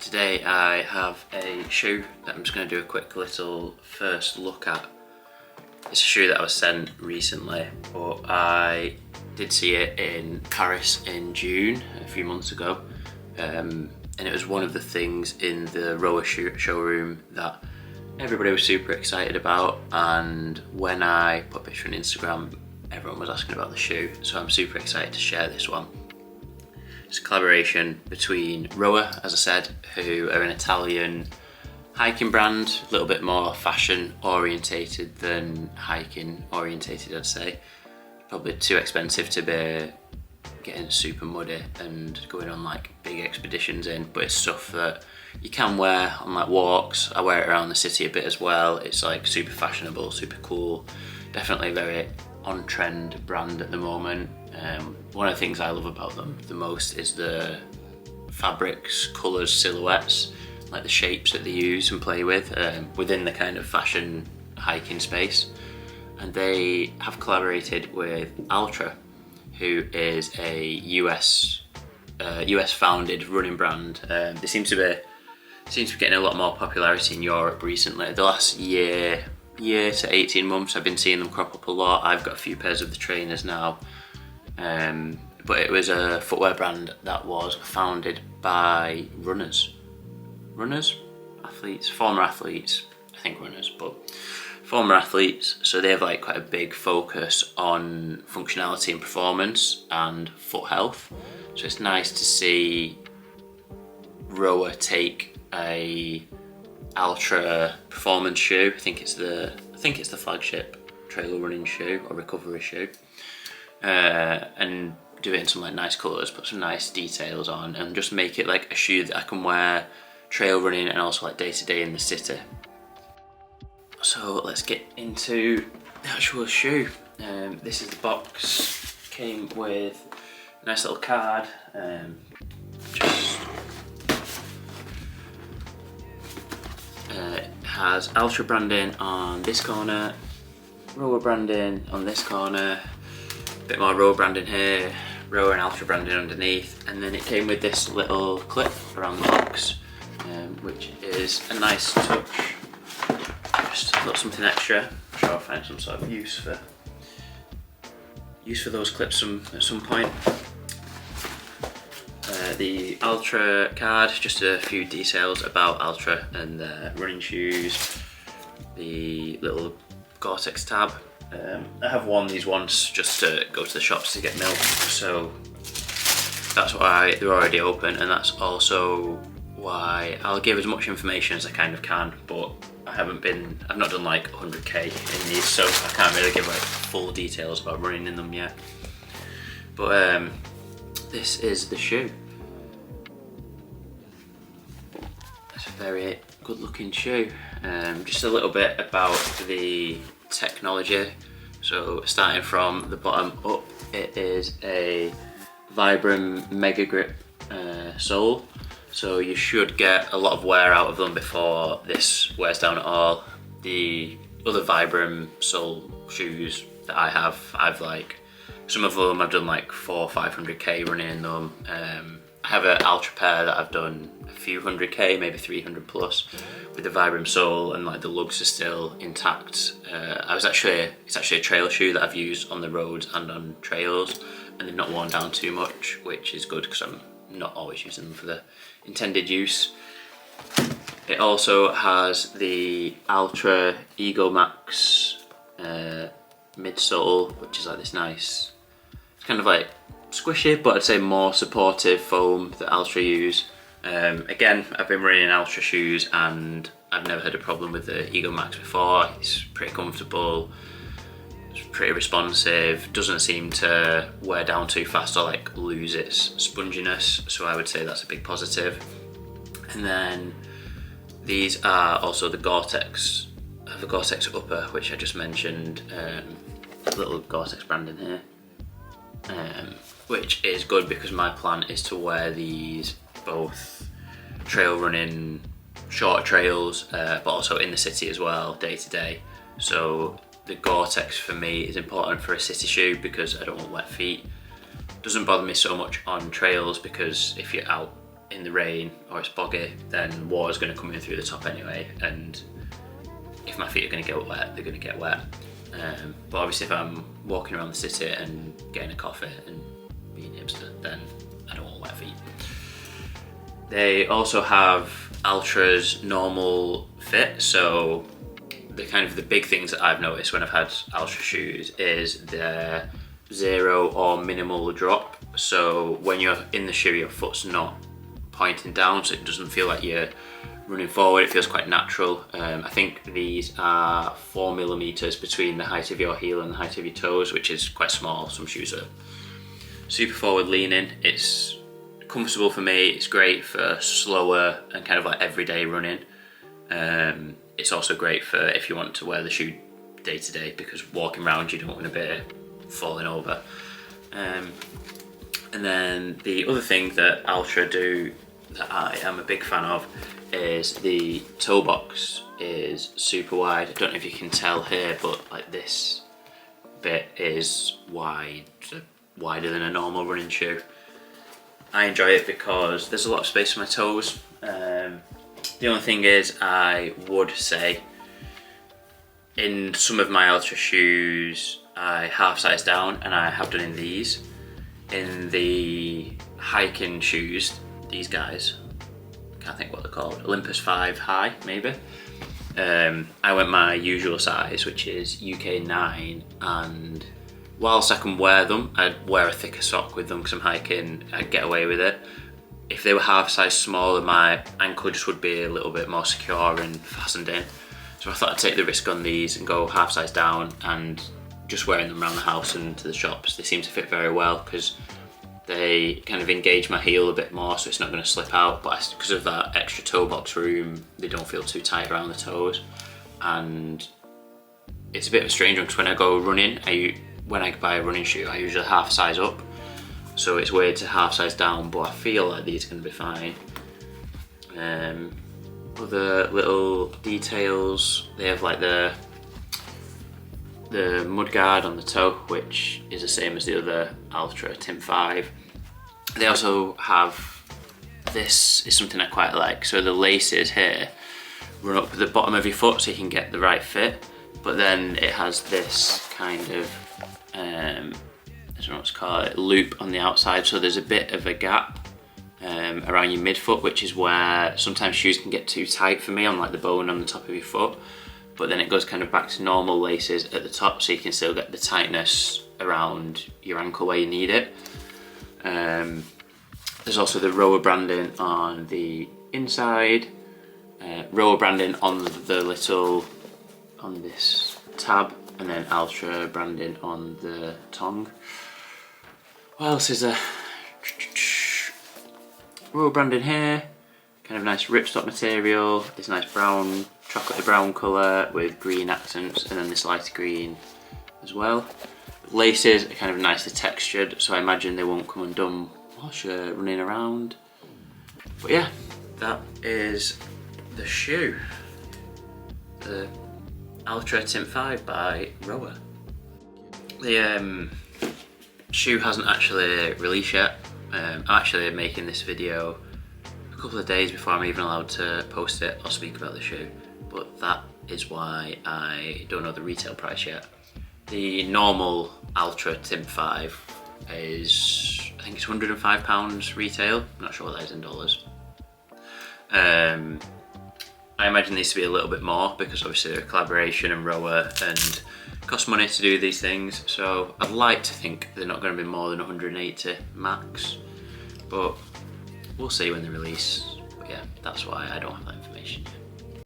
Today I have a shoe that I'm just going to do a quick little first look at. It's a shoe that I was sent recently, but I did see it in Paris in June, a few months ago, and it was one of the things in the Roa showroom that everybody was super excited about, and when I put a picture on Instagram, everyone was asking about the shoe, so I'm super excited to share this one. It's a collaboration between Roa, as I said, who are an Italian hiking brand, a little bit more fashion orientated than hiking orientated, I'd say. Probably too expensive to be getting super muddy and going on like big expeditions in, but it's stuff that you can wear on like walks. I wear it around the city a bit as well. It's like super fashionable, super cool, definitely very on-trend brand at the moment. One of the things I love about them the most is the fabrics, colours, silhouettes, like the shapes that they use and play with within the kind of fashion hiking space. And they have collaborated with Altra, who is a US founded running brand. They seem to be getting a lot more popularity in Europe recently. The last year to 18 months I've been seeing them crop up a lot. I've got a few pairs of the trainers now, but it was a footwear brand that was founded by former athletes, I think runners, but former athletes. So they have like quite a big focus on functionality and performance and foot health. So it's nice to see Roa take a Altra performance shoe. I think it's the flagship trail running shoe or recovery shoe, and do it in some like nice colours, put some nice details on, and just make it like a shoe that I can wear trail running and also like day to day in the city. So let's get into the actual shoe. This is the box. Came with a nice little card. It has Altra branding on this corner, Roa branding on this corner, a bit more Roa branding here, Roa and Altra branding underneath, and then it came with this little clip around the box, which is a nice touch. Just got something extra. I'm sure I'll find some sort of use for those clips at some point. The Altra card, just a few details about Altra and their running shoes. The little Gore-Tex tab. I have worn these once just to go to the shops to get milk, so that's why they're already open, and that's also why I'll give as much information as I kind of can, but I've not done like 100k in these, so I can't really give like full details about running in them yet. But this is the shoe. It's a very good looking shoe. Just a little bit about the technology. So starting from the bottom up, it is a Vibram Mega Grip sole. So you should get a lot of wear out of them before this wears down at all. The other Vibram sole shoes that I've like, some of them I've done like 400-500k running in them. I have an Altra pair that I've done a few 100k, maybe 300 plus, with the Vibram sole, and like the lugs are still intact. It's actually a trail shoe that I've used on the roads and on trails, and they've not worn down too much, which is good because I'm not always using them for the intended use. It also has the Altra Ego Max midsole, which is like this nice, it's kind of like squishy, but I'd say more supportive foam that Altra use. Again, I've been running in Altra shoes and I've never had a problem with the Ego Max before. It's pretty comfortable, it's pretty responsive, doesn't seem to wear down too fast or like lose its sponginess, so I would say that's a big positive. And then these are also the Gore-Tex. I have a Gore-Tex upper, which I just mentioned, little Gore-Tex branding here, which is good because my plan is to wear these both trail running, shorter trails, but also in the city as well, day to day. So the Gore-Tex for me is important for a city shoe because I don't want wet feet. Doesn't bother me so much on trails because if you're out in the rain or it's boggy, then water's going to come in through the top anyway, and if my feet are going to get wet, they're going to get wet. But obviously if I'm walking around the city and getting a coffee and being hipster, then I don't want wet feet. They also have Altra's normal fit, so the big things that I've noticed when I've had Altra shoes is their zero or minimal drop. So when you're in the shoe, your foot's not pointing down, so it doesn't feel like you're running forward. It feels quite natural. I think these are 4mm between the height of your heel and the height of your toes, which is quite small. Some shoes are super forward leaning. It's comfortable for me. It's great for slower and kind of like everyday running. It's also great for if you want to wear the shoe day to day, because walking around you don't want to be falling over. And then the other thing that Altra do that I am a big fan of is the toe box is super wide. I don't know if you can tell here, but like this bit is wider than a normal running shoe. I enjoy it because there's a lot of space for my toes. The only thing is, I would say in some of my Altra shoes I half size down, and I have done in these. In the hiking shoes, these guys, can't think what they're called, Olympus 5 high maybe. I went my usual size, which is UK 9, and whilst I can wear them, I'd wear a thicker sock with them because I'm hiking, I'd get away with it. If they were half size smaller, my ankle just would be a little bit more secure and fastened in. So I thought I'd take the risk on these and go half size down, and just wearing them around the house and to the shops. They seem to fit very well because they kind of engage my heel a bit more, so it's not going to slip out, but because of that extra toe box room, they don't feel too tight around the toes. And it's a bit of a strange one because when I go running, when I buy a running shoe, I usually half size up. So it's weird to half size down, but I feel like these are going to be fine. Other little details, they have like the mud guard on the toe, which is the same as the other Altra Timp 5. They also have, this is something I quite like, so the laces here run up at the bottom of your foot so you can get the right fit, but then it has this kind of I don't know what to call it, loop on the outside, so there's a bit of a gap around your midfoot, which is where sometimes shoes can get too tight for me on like the bone on the top of your foot, but then it goes kind of back to normal laces at the top, so you can still get the tightness around your ankle where you need it. There's also the Roa branding on the inside, Roa branding on this tab, and then Altra branding on the tongue. What else is there? Roa branding here, kind of nice ripstop material, this nice brown, chocolatey brown colour with green accents, and then this lighter green as well. Laces are kind of nicely textured, so I imagine they won't come undone whilst you're running around. But yeah, that is the shoe. The Altra Timp 5 by Roa. The shoe hasn't actually released yet. I'm actually making this video a couple of days before I'm even allowed to post it or speak about the shoe, but that is why I don't know the retail price yet. The normal Altra Timp 5 is, I think it's £105 retail. I'm not sure what that is in dollars. I imagine these to be a little bit more because obviously they're a collaboration and Roa and it costs money to do these things, so I'd like to think they're not going to be more than 180 max, but we'll see when they release. But yeah, that's why I don't have that information yet.